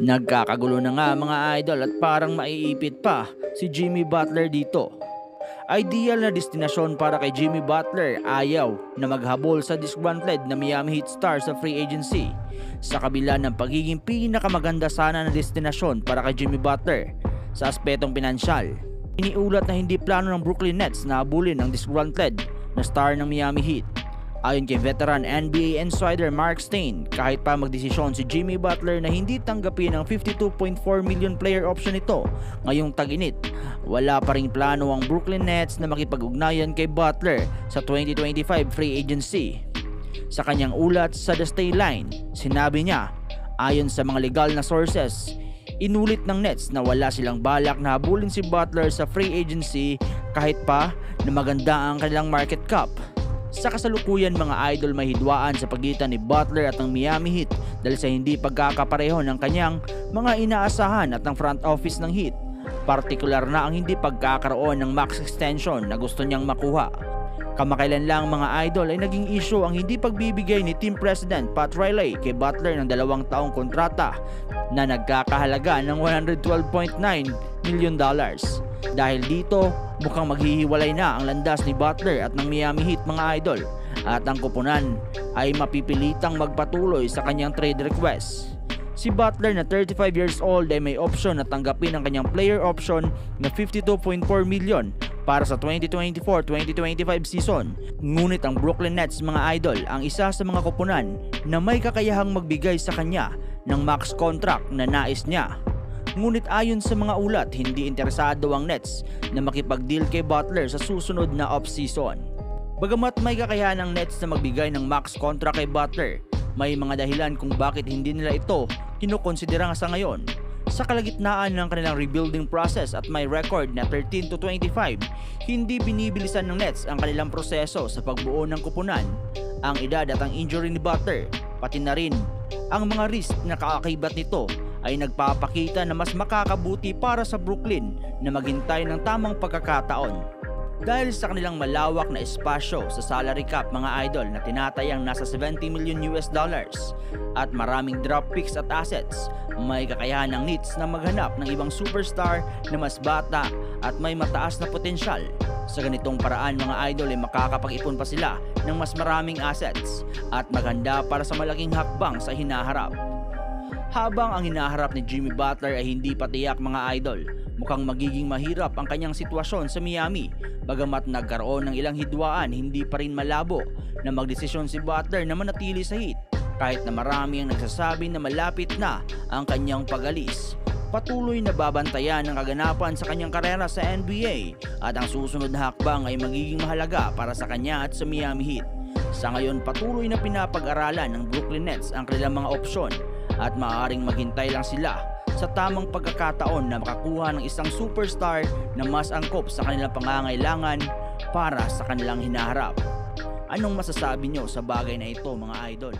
Nagkakagulo na nga mga idol at parang maiipit pa si Jimmy Butler dito. Ideal na destinasyon para kay Jimmy Butler, ayaw na maghabol sa disgruntled na Miami Heat star sa free agency. Sa kabila ng pagiging pinakamaganda sana na destinasyon para kay Jimmy Butler sa aspetong pinansyal, iniulat na hindi plano ng Brooklyn Nets na habulin ang disgruntled na star ng Miami Heat. Ayon kay veteran NBA insider Mark Stein, kahit pa magdesisyon si Jimmy Butler na hindi tanggapin ang 52.4 million player option nito ngayong tag-init, wala pa ring plano ang Brooklyn Nets na makipag-ugnayan kay Butler sa 2025 free agency. Sa kanyang ulat sa The Stay Line, sinabi niya, ayon sa mga legal na sources, inulit ng Nets na wala silang balak na habulin si Butler sa free agency kahit pa na maganda ang kanilang market cap. Sa kasalukuyan mga idol, may hidwaan sa pagitan ni Butler at ng Miami Heat dahil sa hindi pagkakapareho ng kanyang mga inaasahan at ng front office ng Heat. Partikular na ang hindi pagkakaroon ng max extension na gusto niyang makuha. Kamakailan lang mga idol ay naging issue ang hindi pagbibigay ni Team President Pat Riley kay Butler ng 2 taong kontrata na nagkakahalaga ng $112.9 million. Dahil dito, mukhang maghihiwalay na ang landas ni Butler at ng Miami Heat mga idol, at ang koponan ay mapipilitang magpatuloy sa kanyang trade request. Si Butler na 35 years old ay may option na tanggapin ang kanyang player option na 52.4 million para sa 2024-2025 season. Ngunit ang Brooklyn Nets mga idol ang isa sa mga koponan na may kakayahang magbigay sa kanya ng max contract na nais niya. Ngunit ayon sa mga ulat, hindi interesado ang Nets na makipag-deal kay Butler sa susunod na off-season. Bagamat may kakayahan ng Nets na magbigay ng max contract kay Butler, may mga dahilan kung bakit hindi nila ito kinukonsidera sa ngayon. Sa kalagitnaan ng kanilang rebuilding process at may record na 13-25, hindi binibilisan ng Nets ang kanilang proseso sa pagbuo ng kupunan. Ang edad at ang injury ni Butler, pati na rin ang mga risk na kaakibat nito, ay nagpapakita na mas makakabuti para sa Brooklyn na maghintay ng tamang pagkakataon. Dahil sa kanilang malawak na espasyo sa salary cap mga idol na tinatayang nasa $70 million at maraming draft picks at assets, may kakayahan ng Nets na maghanap ng ibang superstar na mas bata at may mataas na potensyal. Sa ganitong paraan mga idol ay makakapag-ipon pa sila ng mas maraming assets at maganda para sa malaking hakbang sa hinaharap. Habang ang hinaharap ni Jimmy Butler ay hindi patiyak mga idol, mukhang magiging mahirap ang kanyang sitwasyon sa Miami. Bagamat nagkaroon ng ilang hidwaan, hindi pa rin malabo na magdesisyon si Butler na manatili sa Heat kahit na marami ang nagsasabi na malapit na ang kanyang pag-alis. Patuloy na babantayan ang kaganapan sa kanyang karera sa NBA at ang susunod na hakbang ay magiging mahalaga para sa kanya at sa Miami Heat. Sa ngayon, patuloy na pinapag-aralan ng Brooklyn Nets ang kanilang mga opsyon at maaaring maghintay lang sila sa tamang pagkakataon na makakuha ng isang superstar na mas angkop sa kanilang pangangailangan para sa kanilang hinaharap. Anong masasabi nyo sa bagay na ito mga idol?